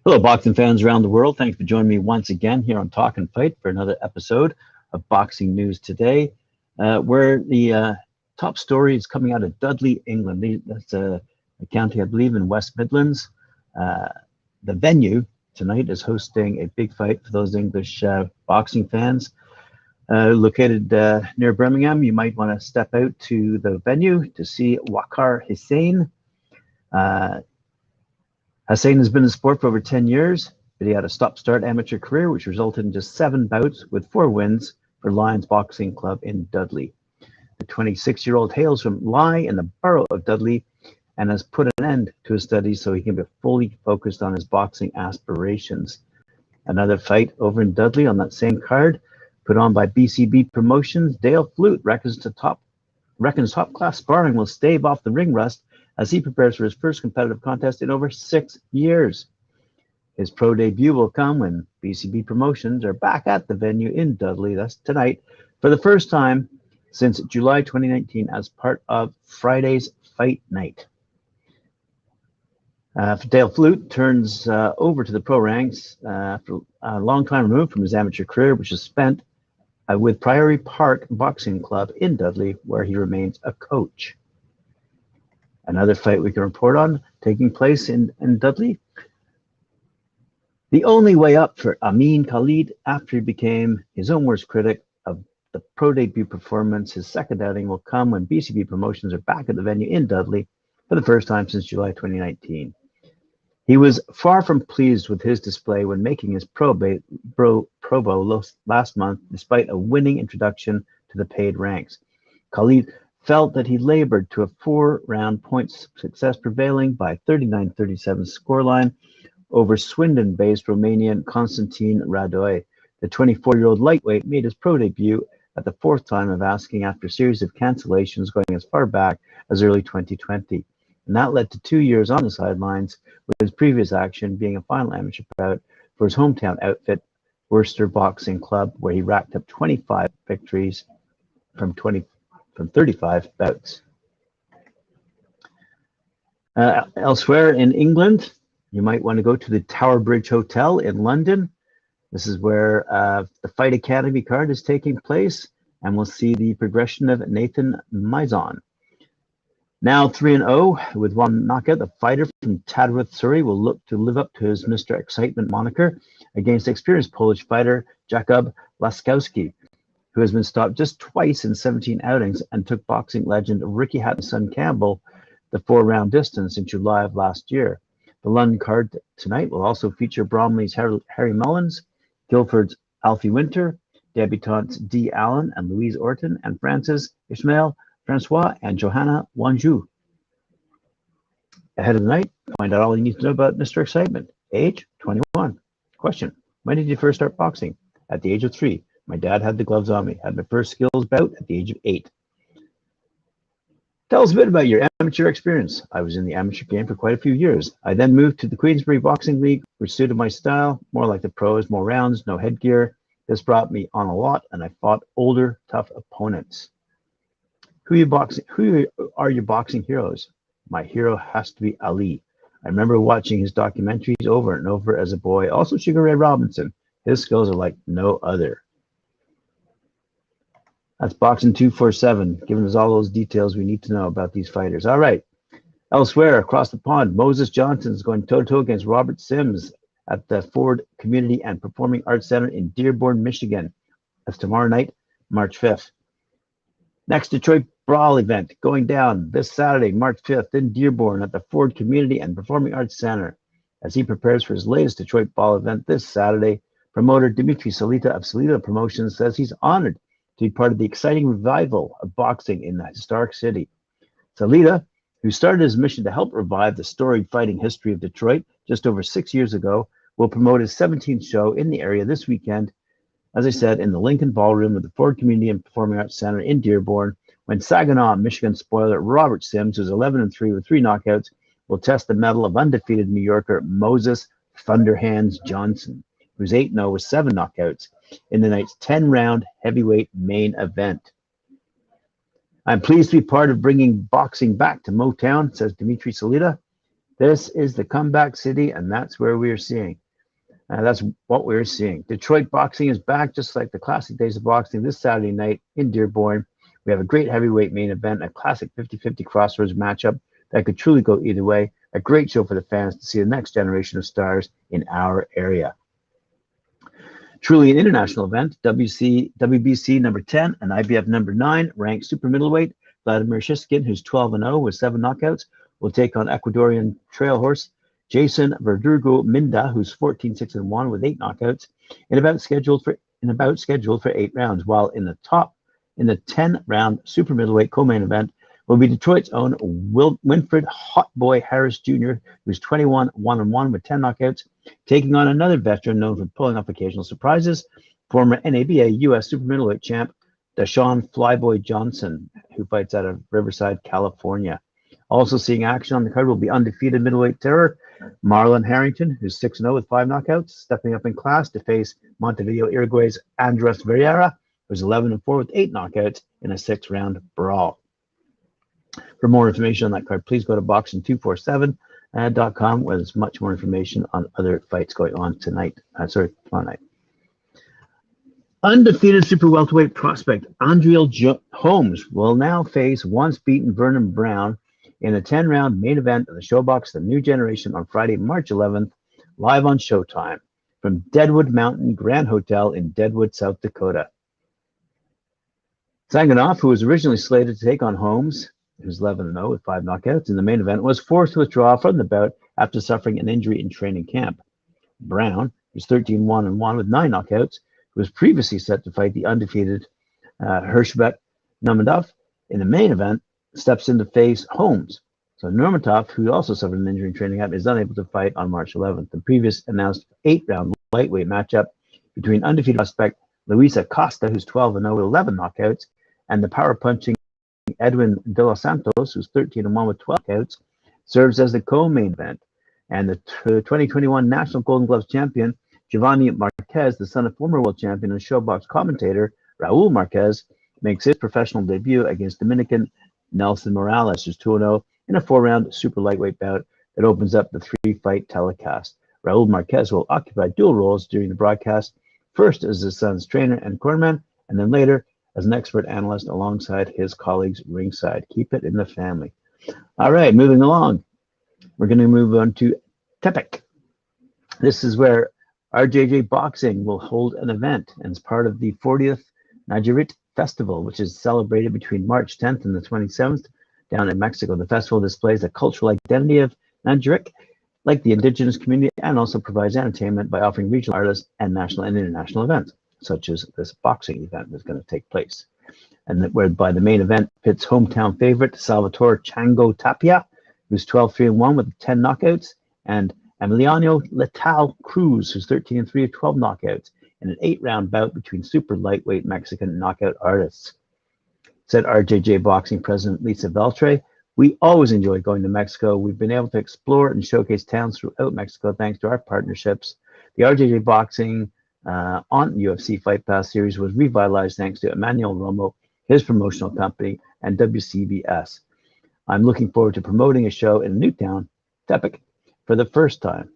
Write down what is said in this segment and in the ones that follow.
Hello, boxing fans around the world. Thanks for joining me once again here on Talk and Fight for another episode of Boxing News Today, where the top story is coming out of Dudley, England. That's a county, I believe, in West Midlands. The venue tonight is hosting a big fight for those English boxing fans. Located near Birmingham, you might want to step out to the venue to see Waqar Hussain. Hussain has been in sport for over 10 years, but he had a stop-start amateur career, which resulted in just 7 bouts with 4 wins for Lions Boxing Club in Dudley. The 26-year-old hails from Lye in the borough of Dudley and has put an end to his studies so he can be fully focused on his boxing aspirations. Another fight over in Dudley on that same card, put on by BCB Promotions. Dale Flute reckons top-class sparring will stave off the ring rust as he prepares for his first competitive contest in over 6 years. His pro debut will come when BCB Promotions are back at the venue in Dudley, that's tonight, for the first time since July 2019 as part of Friday's Fight Night. Dale Flute turns over to the pro ranks after a long time removed from his amateur career, which is spent with Priory Park Boxing Club in Dudley, where he remains a coach. Another fight we can report on taking place in Dudley. The only way up for Amin Khalid after he became his own worst critic of the pro debut performance. His second outing will come when BCB Promotions are back at the venue in Dudley for the first time since July 2019. He was far from pleased with his display when making his pro bow last month, despite a winning introduction to the paid ranks. Khalid felt that he labored to a 4-round points success, prevailing by 39-37 scoreline over Swindon-based Romanian Constantin Radoi. The 24-year-old lightweight made his pro debut at the 4th time of asking after a series of cancellations going as far back as early 2020. And that led to 2 years on the sidelines, with his previous action being a final amateur bout for his hometown outfit, Worcester Boxing Club, where he racked up 25 victories from 35 bouts. Elsewhere in England, you might want to go to the Tower Bridge Hotel in London. This is where the Fight Academy card is taking place, and we'll see the progression of Nathan Mizon. Now 3-0 with 1 knockout, the fighter from Tadworth, Surrey will look to live up to his Mr. Excitement moniker against experienced Polish fighter Jakub Laskowski, who has been stopped just twice in 17 outings and took boxing legend Ricky Hatton's son Campbell the 4-round distance in July of last year. The London card tonight will also feature Bromley's Harry Mullins, Guildford's Alfie Winter, debutantes Dee Allen and Louise Orton, and Francis Ishmael Francois and Johanna Wanju. Ahead of the night, find out all you need to know about Mr. Excitement. Age, 21. Question, when did you first start boxing? At the age of 3. My dad had the gloves on me. Had my first skills bout at the age of 8. Tell us a bit about your amateur experience. I was in the amateur game for quite a few years. I then moved to the Queensbury Boxing League, which suited my style, more like the pros, more rounds, no headgear. This brought me on a lot, and I fought older, tough opponents. Who are your boxing heroes? My hero has to be Ali. I remember watching his documentaries over and over as a boy. Also Sugar Ray Robinson. His skills are like no other. That's Boxing 247, giving us all those details we need to know about these fighters. All right. Elsewhere, across the pond, Moses Johnson is going toe-to-toe against Robert Sims at the Ford Community and Performing Arts Center in Dearborn, Michigan. That's tomorrow night, March 5th. Next Detroit Brawl event going down this Saturday, March 5th in Dearborn at the Ford Community and Performing Arts Center. As he prepares for his latest Detroit Brawl event this Saturday, promoter Dimitri Salita of Salita Promotions says he's honored to be part of the exciting revival of boxing in the historic city. Salita, who started his mission to help revive the storied fighting history of Detroit just over 6 years ago, will promote his 17th show in the area this weekend, as I said, in the Lincoln Ballroom of the Ford Community and Performing Arts Center in Dearborn, when Saginaw, Michigan spoiler Robert Sims, who's 11-3 with 3 knockouts, will test the mettle of undefeated New Yorker Moses Thunderhands Johnson, who's 8-0 with 7 knockouts. in the night's 10-round heavyweight main event. I'm pleased to be part of bringing boxing back to Motown, says Dimitri Salita. This is the comeback city, and that's where we are seeing. That's what we're seeing. Detroit boxing is back, just like the classic days of boxing this Saturday night in Dearborn. We have a great heavyweight main event, a classic 50-50 crossroads matchup that could truly go either way. A great show for the fans to see the next generation of stars in our area. Truly an international event. WBC number 10 and IBF number 9 ranked super middleweight Vladimir Shishkin, who's 12-0 with 7 knockouts, will take on Ecuadorian trail horse Jason Verdugo Minda, who's 14-6-1 with 8 knockouts, and about scheduled for 8 rounds. While in the 10-round super middleweight co-main event will be Detroit's own Winfred Hotboy Harris Jr., who's 21-1-1 with 10 knockouts, taking on another veteran known for pulling off occasional surprises, former NABA U.S. super middleweight champ Deshaun Flyboy Johnson, who fights out of Riverside, California. Also seeing action on the card will be undefeated middleweight terror Marlon Harrington, who's 6-0 with 5 knockouts, stepping up in class to face Montevideo Uruguay's Andres Vieira, who's 11-4 with 8 knockouts in a 6-round brawl. For more information on that card, please go to boxing247.com, where there's much more information on other fights going on tomorrow night. Undefeated super welterweight prospect Andriel Holmes will now face once beaten Vernon Brown in a 10-round main event of the ShowBox The New Generation on Friday, March 11th, live on Showtime from Deadwood Mountain Grand Hotel in Deadwood, South Dakota. Zanganov, who was originally slated to take on Holmes, who's 11-0 with 5 knockouts in the main event, was forced to withdraw from the bout after suffering an injury in training camp. Brown, who's 13-1-1 with 9 knockouts, who was previously set to fight the undefeated Hershbet Nurmagomedov in the main event, steps in to face Holmes. So Nurmagomedov, who also suffered an injury in training camp, is unable to fight on March 11th. The previous announced 8-round lightweight matchup between undefeated prospect Luis Acosta, who's 12-0 with 11 knockouts, and the power-punching Edwin De Los Santos, who's 13-1 with 12 knockouts, serves as the co-main event. And the 2021 National Golden Gloves champion Giovanni Marquez, the son of former world champion and ShowBox commentator Raul Marquez, makes his professional debut against Dominican Nelson Morales, who's 2-0 in a 4-round super lightweight bout that opens up the 3-fight telecast. Raul Marquez will occupy dual roles during the broadcast, first as his son's trainer and cornerman, and then later as an expert analyst alongside his colleagues ringside. Keep it in the family. All right, moving along. We're going to move on to Tepic. This is where RJJ Boxing will hold an event, and it's part of the 40th Nayarit Festival, which is celebrated between March 10th and the 27th down in Mexico. The festival displays the cultural identity of Nayarit, like the indigenous community, and also provides entertainment by offering regional artists and national and international events, such as this boxing event that's going to take place. And whereby the main event pits hometown favorite Salvatore Chango Tapia, who's 12-3-1 with 10 knockouts, and Emiliano Letal Cruz, who's 13-3 with 12 knockouts, in an 8-round bout between super lightweight Mexican knockout artists. Said RJJ Boxing President Lisa Beltre, "We always enjoy going to Mexico. We've been able to explore and showcase towns throughout Mexico thanks to our partnerships. The RJJ Boxing on UFC Fight Pass series was revitalized thanks to Emmanuel Romo, his promotional company, and WCBS. I'm looking forward to promoting a show in a new town, Tepic, for the first time."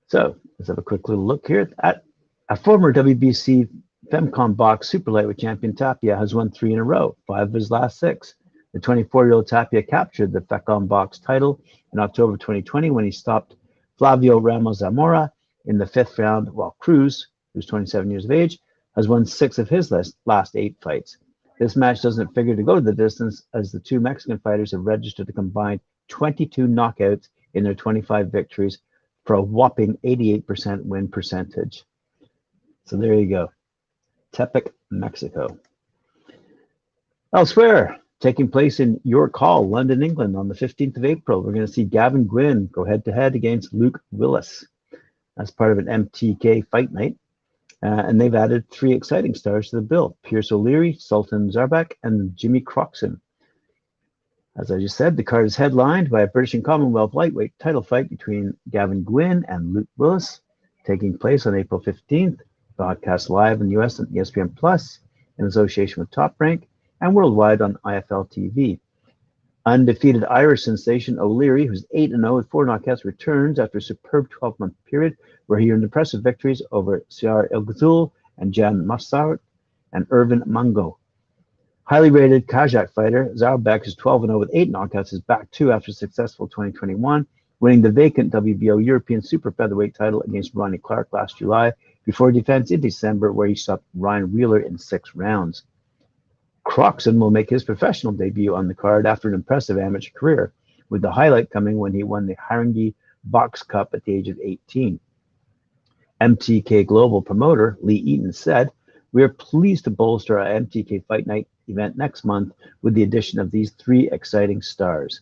So let's have a quick little look here at a former WBC Femcom Box super lightweight champion. Tapia has won 3 in a row, 5 of his last 6. The 24-year-old Tapia captured the Femcom Box title in October 2020 when he stopped Flavio Ramos Zamora in the 5th round, while Cruz, who's 27 years of age, has won 6 of his last 8 fights. This match doesn't figure to go the distance, as the 2 Mexican fighters have registered a combined 22 knockouts in their 25 victories for a whopping 88% win percentage. So there you go. Tepic, Mexico. Elsewhere, taking place in York Hall, London, England, on the 15th of April, we're going to see Gavin Gwynn go head-to-head against Luke Willis. That's part of an MTK fight night. And they've added 3 exciting stars to the bill: Pierce O'Leary, Sultan Zarbak, and Jimmy Croxon. As I just said, the card is headlined by a British and Commonwealth lightweight title fight between Gavin Gwynn and Luke Willis, taking place on April 15th broadcast live in the US on ESPN Plus in association with Top Rank and worldwide on IFL TV. Undefeated Irish sensation O'Leary, who's 8-0 with 4 knockouts, returns after a superb 12-month period where he earned impressive victories over Siar El Ghazul and Jan Massart and Irvin Mungo. Highly rated Kazakh fighter Zarbek, who's 12-0 with 8 knockouts, is back too after a successful 2021, winning the vacant WBO European Super Featherweight title against Ronnie Clark last July before defense in December, where he stopped Ryan Wheeler in 6 rounds. Croxon will make his professional debut on the card after an impressive amateur career, with the highlight coming when he won the Haringey Box Cup at the age of 18. MTK Global promoter Lee Eaton said, "We are pleased to bolster our MTK Fight Night event next month with the addition of these 3 exciting stars.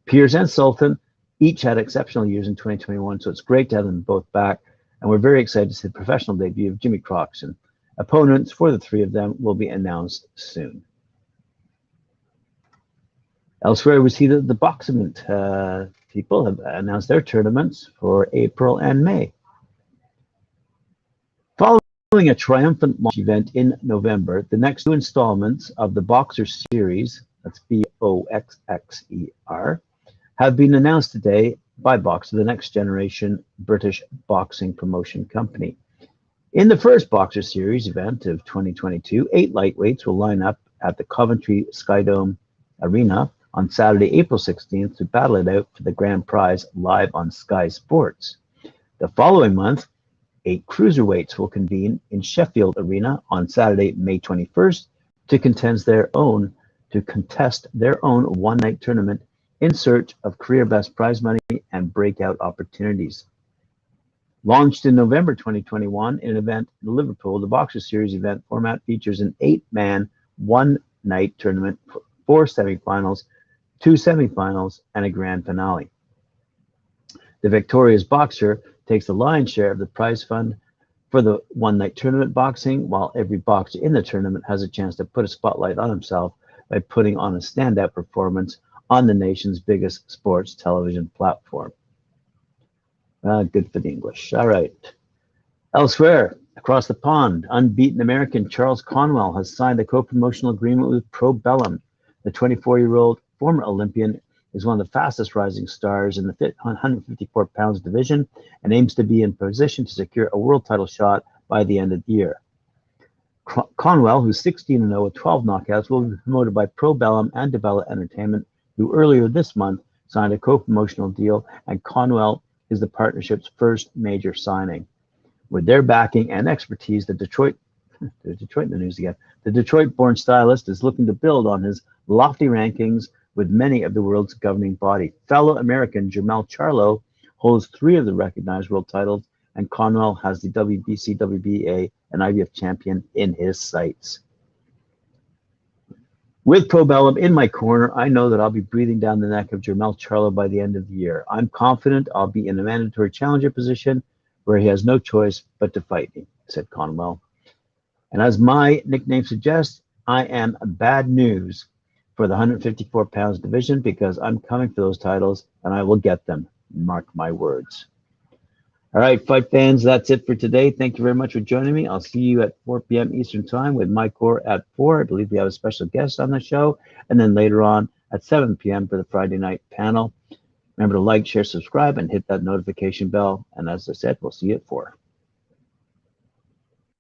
Piers and Sultan each had exceptional years in 2021, so it's great to have them both back, and we're very excited to see the professional debut of Jimmy Croxon. Opponents for the 3 of them will be announced soon." Elsewhere, we see that the boxing people have announced their tournaments for April and May. Following a triumphant launch event in November, the next 2 installments of the Boxer Series, that's BOXXER, have been announced today by Boxer, the next generation British boxing promotion company. In the first Boxer Series event of 2022, 8 lightweights will line up at the Coventry Skydome Arena on Saturday, April 16th to battle it out for the grand prize live on Sky Sports. The following month, 8 cruiserweights will convene in Sheffield Arena on Saturday, May 21st to contest their own one-night tournament in search of career best prize money and breakout opportunities. Launched in November 2021 in an event in Liverpool, the Boxer Series event format features an 8-man, one-night tournament for 4 semifinals, 2 semifinals, and a grand finale. The victorious boxer takes the lion's share of the prize fund for the one-night tournament boxing, while every boxer in the tournament has a chance to put a spotlight on himself by putting on a standout performance on the nation's biggest sports television platform. Good for the English. All right. Elsewhere, across the pond, unbeaten American Charles Conwell has signed a co-promotional agreement with Pro Bellum. The 24-year-old former Olympian is one of the fastest rising stars in the 154 pounds division and aims to be in position to secure a world title shot by the end of the year. Conwell, who's 16-0 with 12 knockouts, will be promoted by Pro Bellum and Develop Entertainment, who earlier this month signed a co-promotional deal, and Conwell is the partnership's first major signing. With their backing and expertise, the Detroit-born stylist is looking to build on his lofty rankings with many of the world's governing body. Fellow American Jermell Charlo holds 3 of the recognized world titles, and Conwell has the WBC, WBA, and IBF champion in his sights. With Pro Bellum in my corner, I know that I'll be breathing down the neck of Jermell Charlo by the end of the year. I'm confident I'll be in a mandatory challenger position where he has no choice but to fight me, said Conwell. And as my nickname suggests, I am bad news for the 154 pounds division because I'm coming for those titles and I will get them. Mark my words. All right, fight fans, that's it for today. Thank you very much for joining me. I'll see you at 4 p.m. Eastern Time with Mike Core at 4. I believe we have a special guest on the show. And then later on at 7 p.m. for the Friday night panel. Remember to like, share, subscribe, and hit that notification bell. And as I said, we'll see you at 4.